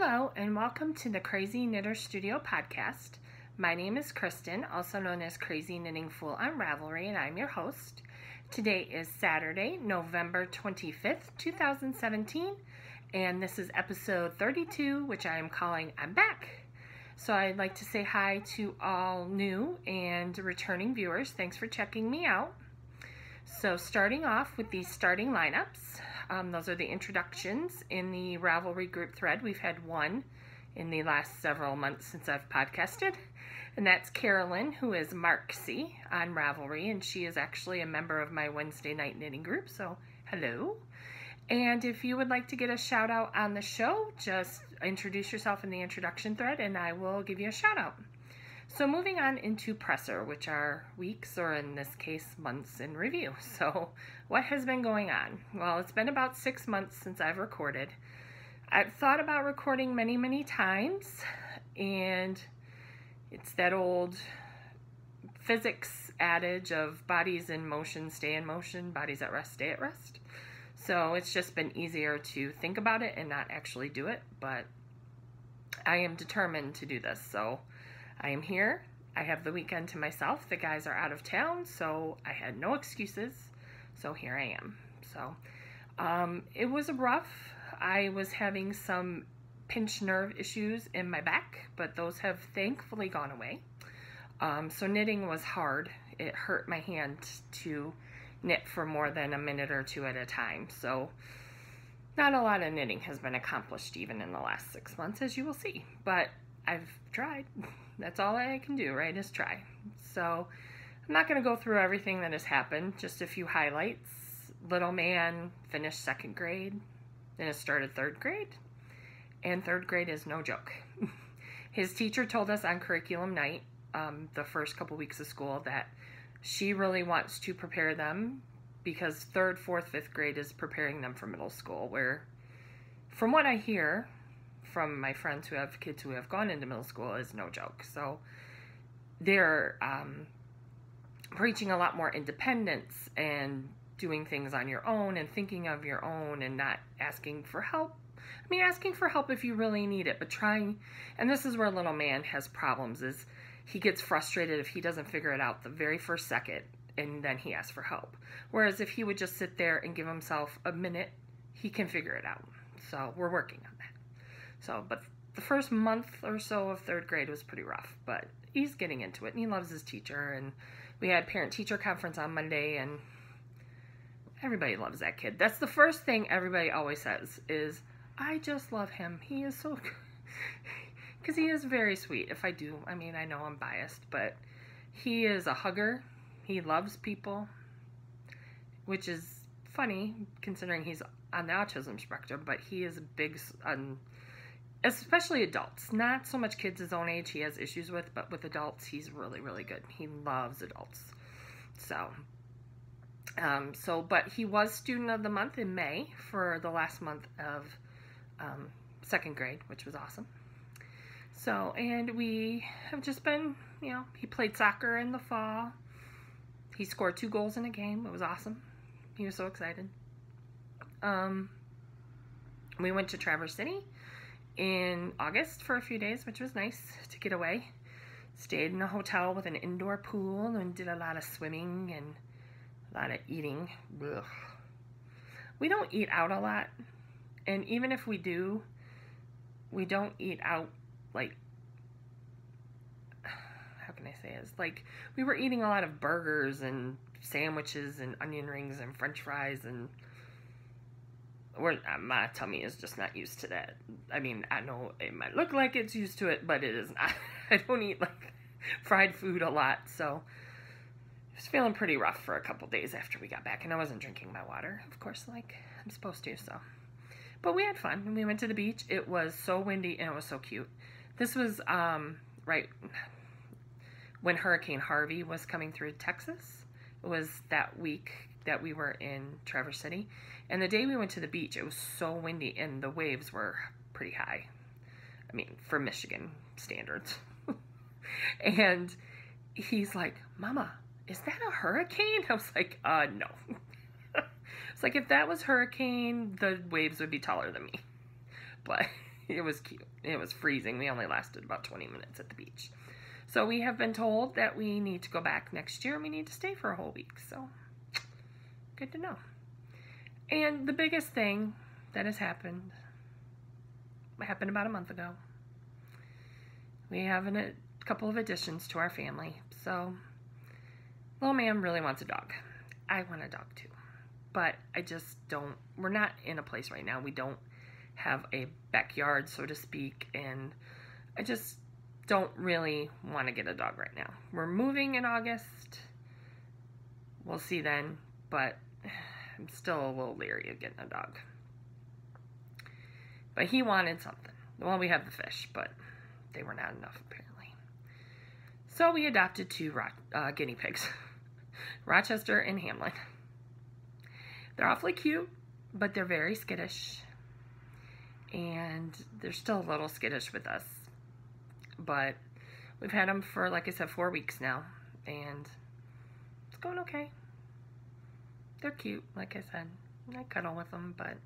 Hello and welcome to the Crazy Knitter Studio podcast. My name is Kristen, also known as Crazy Knitting Fool on Ravelry, and I'm your host. Today is Saturday, November 25th, 2017, and this is episode 32, which I am calling I'm Back. So I'd like to say hi to all new and returning viewers. Thanks for checking me out. So starting off with these starting lineups, those are the introductions in the Ravelry group thread. We've had one in the last several months since I've podcasted, and that's Carolyn, who is Marksy on Ravelry, and she is actually a member of my Wednesday night knitting group, so hello. And if you would like to get a shout out on the show, just introduce yourself in the introduction thread and I will give you a shout out. So moving on into Presser, which are weeks, or in this case, months in review. So what has been going on? Well, it's been about 6 months since I've recorded. I've thought about recording many times, and it's that old physics adage of bodies in motion stay in motion, bodies at rest stay at rest. So it's just been easier to think about it and not actually do it, but I am determined to do this. So I am here. I have the weekend to myself. The guys are out of town, so I had no excuses. So here I am. So it was rough. I was having some pinched nerve issues in my back, but those have thankfully gone away. So knitting was hard. It hurt my hand to knit for more than a minute or two at a time. So not a lot of knitting has been accomplished even in the last 6 months, as you will see, but I've tried. That's all I can do, right, is try. So I'm not going to go through everything that has happened, just a few highlights. Little man finished 2nd grade, then has started 3rd grade, and 3rd grade is no joke. His teacher told us on curriculum night, the first couple weeks of school, that she really wants to prepare them because 3rd, 4th, 5th grade is preparing them for middle school, where, from what I hear from my friends who have kids who have gone into middle school, is no joke. So they're preaching a lot more independence and doing things on your own and thinking of your own and not asking for help. I mean, asking for help if you really need it, but trying, and this is where little man has problems, is he gets frustrated if he doesn't figure it out the very first second and then he asks for help. Whereas if he would just sit there and give himself a minute, he can figure it out. So we're working on that. So, but the first month or so of 3rd grade was pretty rough, but he's getting into it and he loves his teacher, and we had parent-teacher conference on Monday and everybody loves that kid. That's the first thing everybody always says is, I just love him. He is so good. Because he is very sweet. I mean, I know I'm biased, but he is a hugger. He loves people, which is funny considering he's on the autism spectrum, but he is a big, especially adults. Not so much kids his own age he has issues with, but with adults, he's really good. He loves adults. So, but he was Student of the Month in May for the last month of 2nd grade, which was awesome. So, and we have just been, he played soccer in the fall. He scored 2 goals in a game. It was awesome. He was so excited. We went to Traverse City in August for a few days, which was nice to get away. Stayed in a hotel with an indoor pool and did a lot of swimming and a lot of eating. Ugh. We don't eat out a lot, and even if we do, we don't eat out like, how can I say this? Like, we were eating a lot of burgers and sandwiches and onion rings and french fries, and my tummy is just not used to that. I mean, I know it might look like it's used to it, but it is not. I don't eat like fried food a lot, so I was feeling pretty rough for a couple days after we got back, and I wasn't drinking my water, of course, like I'm supposed to, so. But we had fun, and we went to the beach. It was so windy, and it was so cute. This was right when Hurricane Harvey was coming through Texas. It was that week that we were in Traverse City. And the day we went to the beach, it was so windy, and the waves were pretty high. I mean, for Michigan standards. And he's like, Mama, is that a hurricane? I was like, no. It's like, if that was hurricane, the waves would be taller than me. But It was cute. It was freezing. We only lasted about 20 minutes at the beach. So we have been told that we need to go back next year and we need to stay for a whole week. So good to know. And the biggest thing that has happened about a month ago. We have a couple of additions to our family. So little man really wants a dog. I want a dog too. But I just don't, we're not in a place right now. We don't have a backyard, so to speak, and I just don't really want to get a dog right now. We're moving in August. We'll see then, but I'm still a little leery of getting a dog. But he wanted something. Well, we have the fish, but they were not enough apparently. So we adopted two guinea pigs, Rochester and Hamlin. They're awfully cute, but they're very skittish. And they're still a little skittish with us. But we've had them for, like I said, 4 weeks now. And it's going okay. They're cute, like I said. I cuddle with them, but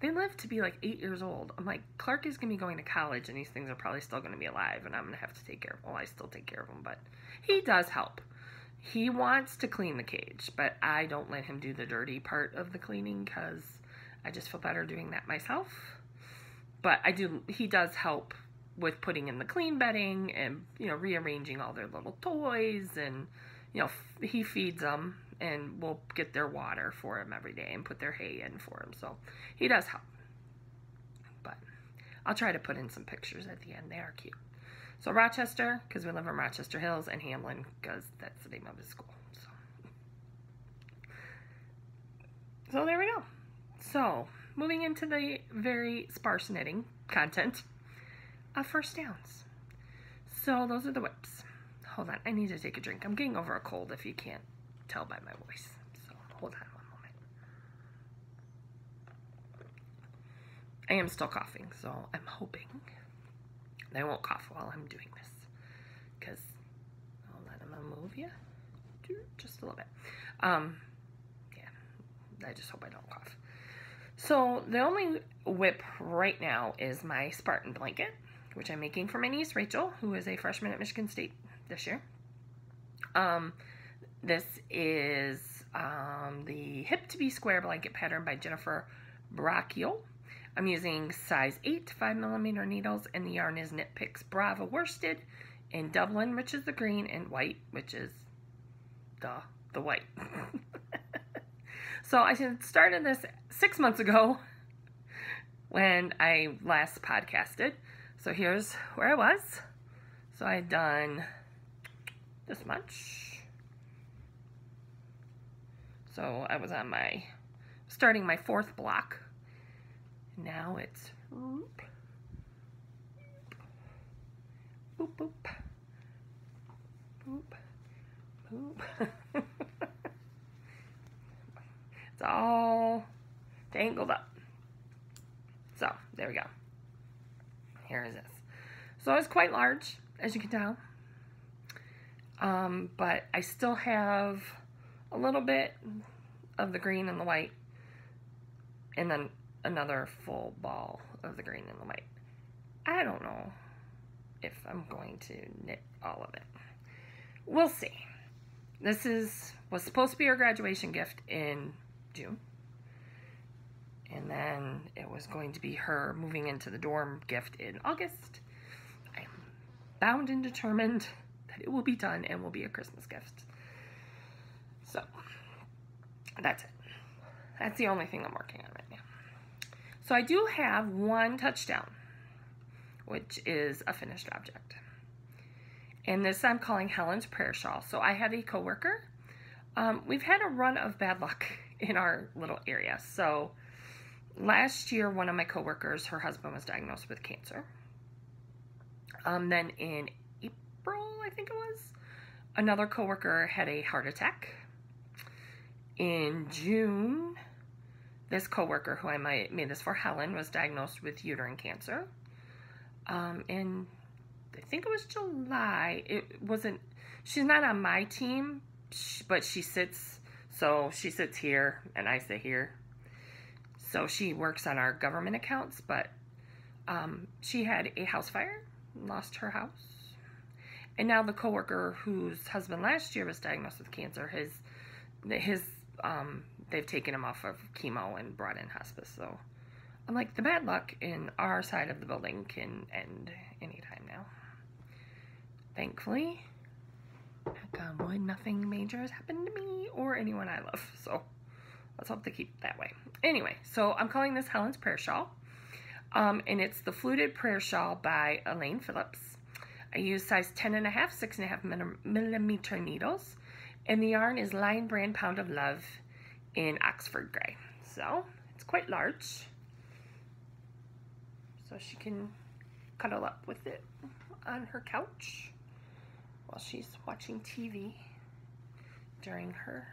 they live to be like 8 years old. I'm like, Clark is going to be going to college, and these things are probably still going to be alive, and I'm going to have to take care of them. Well, I still take care of them, but he does help. He wants to clean the cage, but I don't let him do the dirty part of the cleaning because I just feel better doing that myself. But he does help with putting in the clean bedding and, rearranging all their little toys, and, he feeds them, and we'll get their water for him every day and put their hay in for him. So he does help. But I'll try to put in some pictures at the end. They are cute. So Rochester, because we live in Rochester Hills, and Hamlin, because that's the name of his school. So there we go. So, moving into the very sparse knitting content of first downs. So, those are the whips. Hold on, I need to take a drink. I'm getting over a cold if you can't tell by my voice. So, hold on one moment. I am still coughing, so I'm hoping I won't cough while I'm doing this. Because, hold on, I'm going to move you just a little bit. Yeah, I just hope I don't cough. So, the only whip right now is my Spartan blanket, which I'm making for my niece, Rachel, who is a freshman at Michigan State this year. This is the Hip to Be Square blanket pattern by Jennifer Bracchio. I'm using size 8 5mm needles, and the yarn is Knit Picks Brava worsted in Dublin, which is the green, and white, which is the white. So I started this 6 months ago when I last podcasted. So here's where I was. So I had done this much. So I was on starting my 4th block. Now it's boop, boop, boop, boop, boop. It's all tangled up. So there we go. Here is this. So it's quite large, as you can tell. But I still have a little bit of the green and the white, and then another full ball of the green and the white. I don't know if I'm going to knit all of it. We'll see. This was supposed to be her graduation gift in June. And then it was going to be her moving into the dorm gift in August. I am bound and determined that it will be done and will be a Christmas gift. So, that's it. That's the only thing I'm working on right now. So I do have one touchdown, which is a finished object. And this I'm calling Helen's Prayer Shawl. So I have a coworker. We've had a run of bad luck in our little area. So last year, one of my coworkers, her husband was diagnosed with cancer. Then in April, I think it was, another coworker had a heart attack. In June, this coworker, who I made this for, Helen, was diagnosed with uterine cancer. And I think it was July. She's not on my team, but she sits here and I sit here. So she works on our government accounts, but she had a house fire, lost her house. And now the coworker whose husband last year was diagnosed with cancer, they've taken him off of chemo and brought in hospice. So I'm like, the bad luck in our side of the building can end anytime now. Thankfully, knock on wood, nothing major has happened to me or anyone I love. So let's hope they keep it that way. Anyway, so I'm calling this Helen's Prayer Shawl. And it's the Fluted Prayer Shawl by Elaine Phillips. I use size 10.5, 6.5 millimeter needles. And the yarn is Lion Brand Pound of Love in Oxford Gray. So it's quite large. So she can cuddle up with it on her couch while she's watching TV during her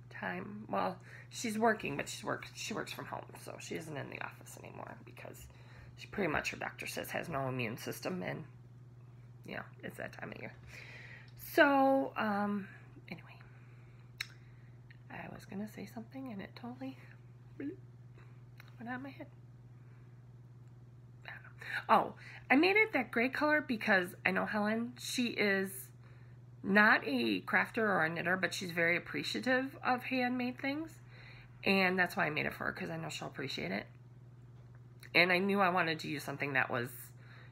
time. Well, she's working, but she works from home, so she isn't in the office anymore because she pretty much, her doctor says, has no immune system, and you know, it's that time of year. So anyway, I was gonna say something and it totally went out of my head. Oh, I made it that gray color because I know Helen, she is not a crafter or a knitter, but she's very appreciative of handmade things. And that's why I made it for her, because I know she'll appreciate it. And I knew I wanted to use something that was,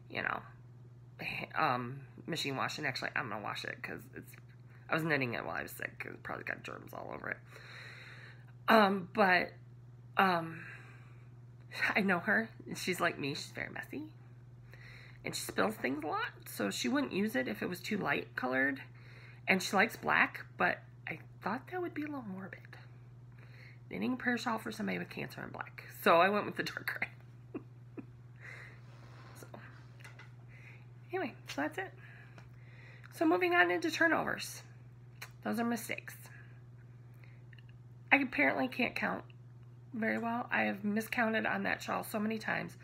you know, machine wash. And actually, I'm going to wash it because I was knitting it while I was sick. It probably got germs all over it. I know her. She's like me. She's very messy. And she spills things a lot. So she wouldn't use it if it was too light colored. And she likes black, but I thought that would be a little morbid. Knitting a prayer shawl for somebody with cancer in black. So I went with the dark gray. So anyway, so that's it. So moving on into turnovers. Those are mistakes. I apparently can't count very well. I have miscounted on that shawl so many times.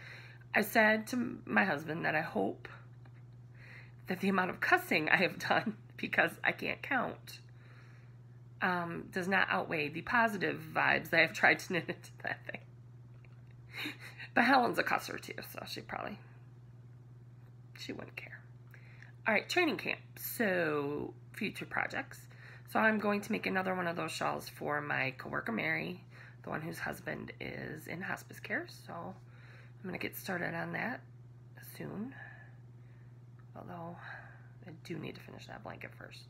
I said to my husband that I hope that the amount of cussing I have done, because I can't count, does not outweigh the positive vibes that I've tried to knit into that thing. But Helen's a cusser too, so she wouldn't care. All right, training camp. So future projects. So I'm going to make another one of those shawls for my coworker Mary, the one whose husband is in hospice care. So I'm going to get started on that soon. Although I do need to finish that blanket first.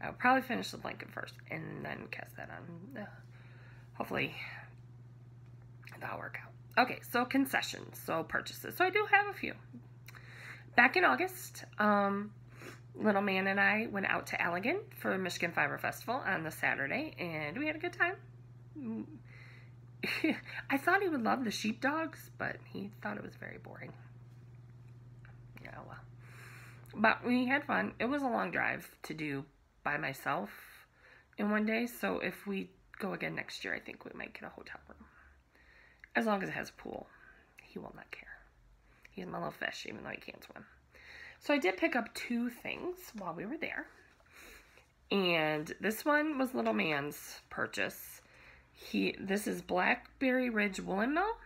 I'll probably finish the blanket first and then cast that on. Hopefully that'll work out. Okay, so concessions, so purchases. So I do have a few. Back in August, little man and I went out to Allegan for Michigan Fiber Festival on the Saturday, and we had a good time. I thought he would love the sheepdogs, but he thought it was very boring. Yeah, well. But we had fun. It was a long drive to do by myself in one day, so if we go again next year, I think we might get a hotel room. As long as it has a pool. He will not care. He's my little fish, even though he can't swim. So I did pick up 2 things while we were there. And this one was little man's purchase. This is Blackberry Ridge Woolen Mill.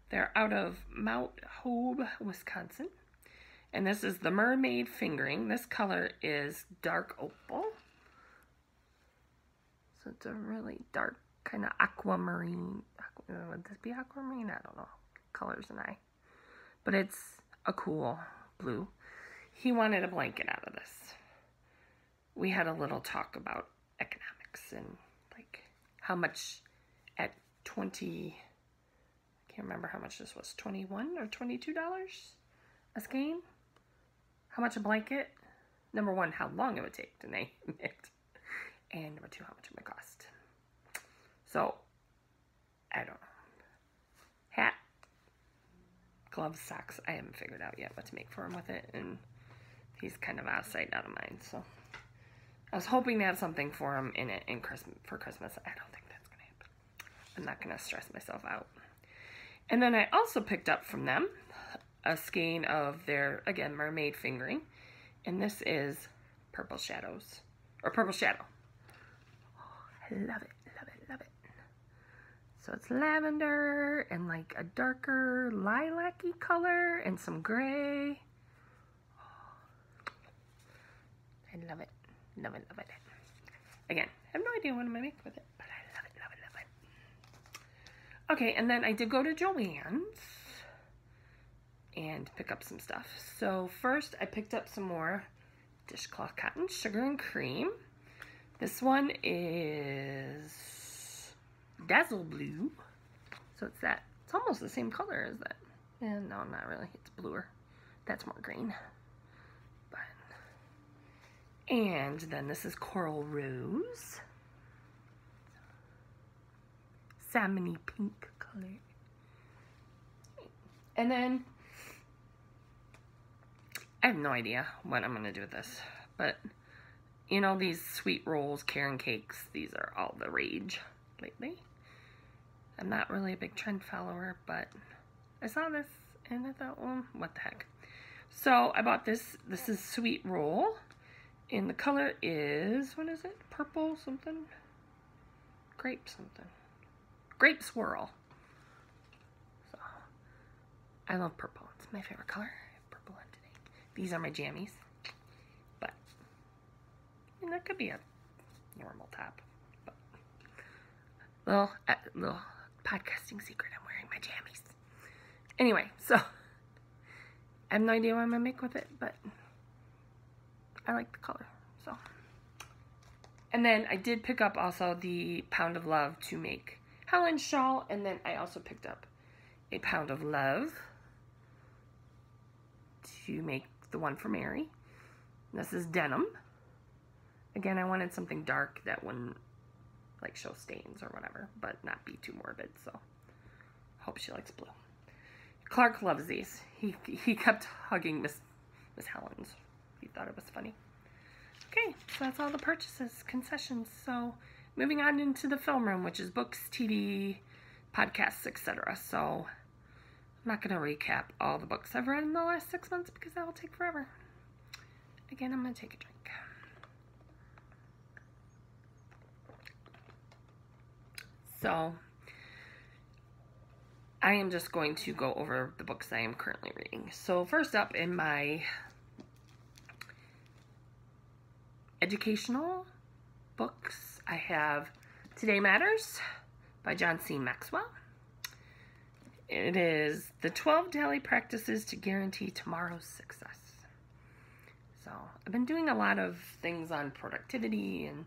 They're out of Mount Hope, Wisconsin. And this is the Mermaid Fingering. This color is dark opal. So it's a really dark kind of aquamarine. Would this be aquamarine? I don't know. Colors and I. But it's a cool blue. He wanted a blanket out of this. We had a little talk about economics and like how much at 20, I can't remember how much this was, $21 or $22 a skein? How much a blanket? Number 1, how long it would take to knit. And number 2, how much it would cost. So, I don't know. Hat, gloves, socks. I haven't figured out yet what to make for him with it. And he's kind of out of sight, out of mind. So, I was hoping to have something for him in it for Christmas. I don't think that's going to happen. I'm not going to stress myself out. And then I also picked up from them a skein of their, again, Mermaid Fingering. And this is Purple Shadows. Or Purple Shadow. Oh, I love it, love it, love it. So it's lavender and like a darker lilac-y color and some gray. I love it. Love it, love it. Again, I have no idea what I'm going to make with it, but I love it, love it, love it. Okay, and then I did go to Joann's and pick up some stuff. So first I picked up some more dishcloth cotton sugar and cream. This one is Dazzle Blue. So it's that. It's almost the same color as that. And no, not really. It's bluer. That's more green. But, and then this is Coral Rose. Salmony pink color. And then I have no idea what I'm going to do with this. But, you know, these sweet rolls, Karen cakes, these are all the rage lately. I'm not really a big trend follower, but I saw this and I thought, well, what the heck. So I bought this. This is sweet roll. And the color is, what is it? Purple something? Grape something. Grape swirl. So I love purple. It's my favorite color. Purple on today. These are my jammies. But I mean, that could be a normal top. But little podcasting secret, I'm wearing my jammies. Anyway, so I have no idea what I'm gonna make with it, but I like the color. So, and then I did pick up also the Pound of Love to make Helen's shawl, and then I also picked up a Pound of Love to make the one for Mary. This is denim. Again, I wanted something dark that wouldn't like show stains or whatever, but not be too morbid, so hope she likes blue. Clark loves these. He kept hugging Miss Helen's. He thought it was funny. Okay, so that's all the purchases, concessions. So moving on into the film room, which is books, TV, podcasts, etc. So I'm not going to recap all the books I've read in the last 6 months because that will take forever. Again, I'm going to take a drink. So I am just going to go over the books I am currently reading. So first up in my educational books, I have Today Matters by John C. Maxwell. It is the 12 daily practices to guarantee tomorrow's success. So I've been doing a lot of things on productivity and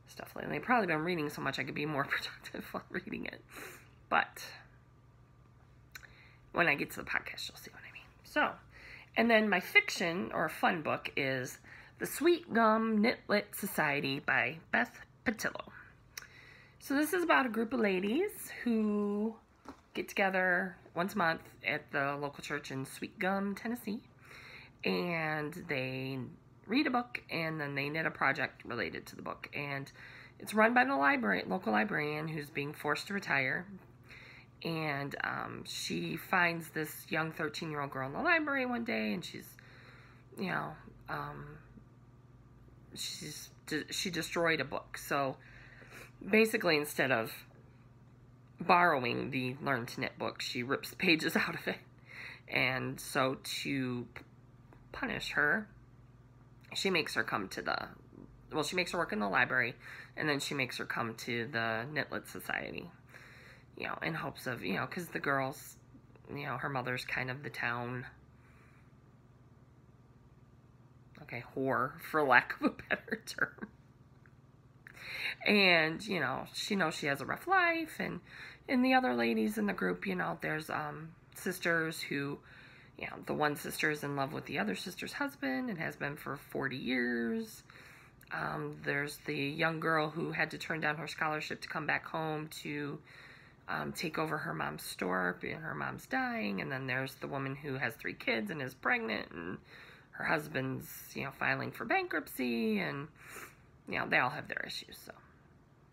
stuff lately. I've probably been reading so much I could be more productive while reading it. But when I get to the podcast, you'll see what I mean. So, and then my fiction or fun book is The Sweet Gum Knit-Lit Society by Beth Patillo. So this is about a group of ladies who get together once a month at the local church in Sweet Gum, Tennessee. And they read a book, and then they knit a project related to the book. And it's run by the local librarian who's being forced to retire. And she finds this young 13-year-old girl in the library one day, and she's, you know, she destroyed a book. So basically, instead of borrowing the Learn to Knit book, she rips the pages out of it. And so to punish her, she makes her come to she makes her work in the library, and then she makes her come to the Knit-Lit Society, you know, in hopes of, you know, because the girls, you know, her mother's kind of the town, whore, for lack of a better term. And, you know, she knows she has a rough life, and the other ladies in the group, you know, there's sisters who, you know, the one sister is in love with the other sister's husband and has been for 40 years. There's the young girl who had to turn down her scholarship to come back home to take over her mom's store, and her mom's dying. And then there's the woman who has 3 kids and is pregnant, and her husband's, you know, filing for bankruptcy, and, you know, they all have their issues. So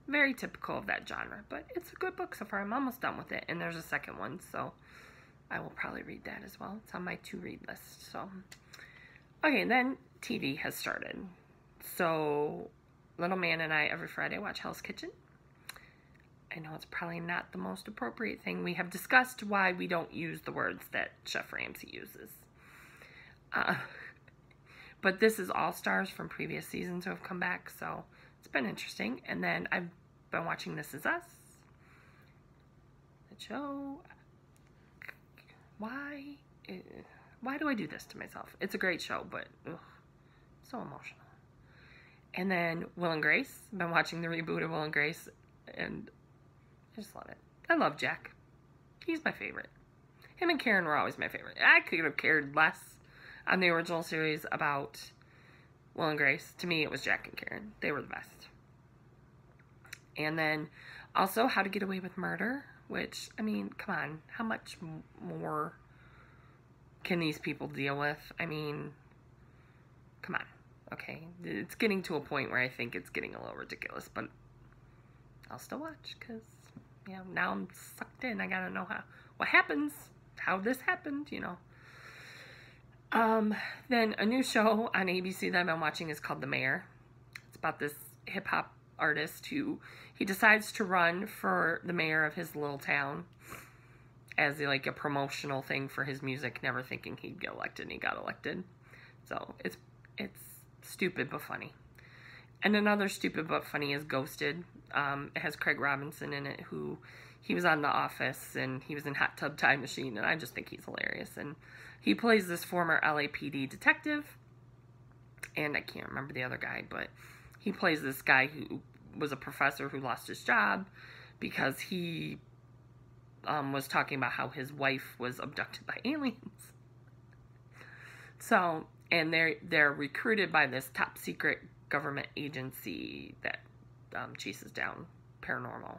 very typical of that genre, but it's a good book so far. I'm almost done with it, and there's a second one, so I will probably read that as well. It's on my to-read list. So, okay, then TV has started. So, little man and I every Friday watch Hell's Kitchen. I know it's probably not the most appropriate thing. We have discussed why we don't use the words that Chef Ramsay uses. But this is all stars from previous seasons who have come back, so it's been interesting. And then I've been watching This Is Us. The show. Why do I do this to myself? It's a great show, but ugh, so emotional. And then Will and Grace. I've been watching the reboot of Will and Grace, and I just love it. I love Jack. He's my favorite. Him and Karen were always my favorite. I could have cared less on the original series about Will and Grace. To me, it was Jack and Karen. They were the best. And then also How to Get Away with Murder, which, I mean, come on. How much more can these people deal with? I mean, come on. Okay, it's getting to a point where I think it's getting a little ridiculous, but I'll still watch because, you know, now I'm sucked in. I gotta know what happens, how this happened, you know. Then a new show on ABC that I've been watching is called The Mayor. It's about this hip-hop artist who, he decides to run for the mayor of his little town as like a promotional thing for his music, never thinking he'd get elected, and he got elected. So it's stupid but funny. And another stupid but funny is Ghosted. It has Craig Robinson in it, who he was on The Office, and he was in Hot Tub Time Machine, and I just think he's hilarious. And he plays this former LAPD detective, and I can't remember the other guy, but he plays this guy who was a professor who lost his job because he was talking about how his wife was abducted by aliens. So, and they're recruited by this top secret government agency that chases down paranormal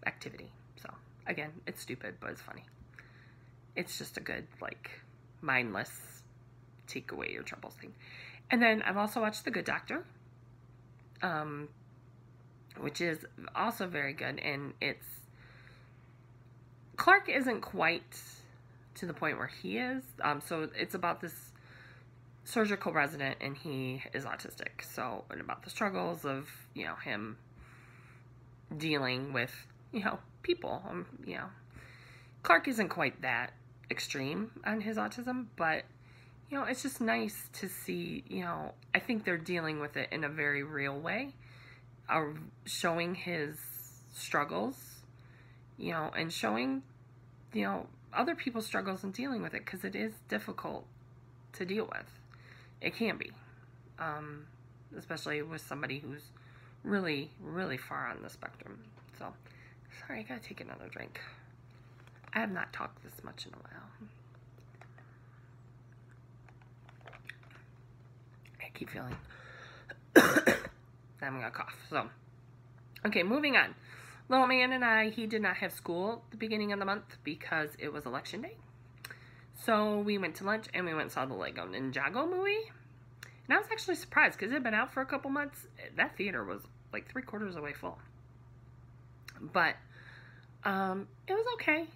activity. So, again, it's stupid, but it's funny. It's just a good, like, mindless take away your troubles thing. And then I've also watched The Good Doctor, which is also very good, and Clark isn't quite to the point where he is, so it's about this surgical resident, and he is autistic, so, and about the struggles of, you know, him dealing with, you know, people, you know, Clark isn't quite that extreme on his autism, but, you know, it's just nice to see, you know, I think they're dealing with it in a very real way, showing his struggles, you know, and showing, you know, other people's struggles and dealing with it, because it is difficult to deal with. It can be, especially with somebody who's really, really far on the spectrum. So, sorry, I gotta take another drink. I have not talked this much in a while. I keep feeling I'm gonna cough. So, okay, moving on. Little man and I, he did not have school at the beginning of the month because it was election day. So we went to lunch and we went and saw the Lego Ninjago movie. And I was actually surprised because it had been out for a couple months. That theater was like 3/4 of the way full. But it was okay.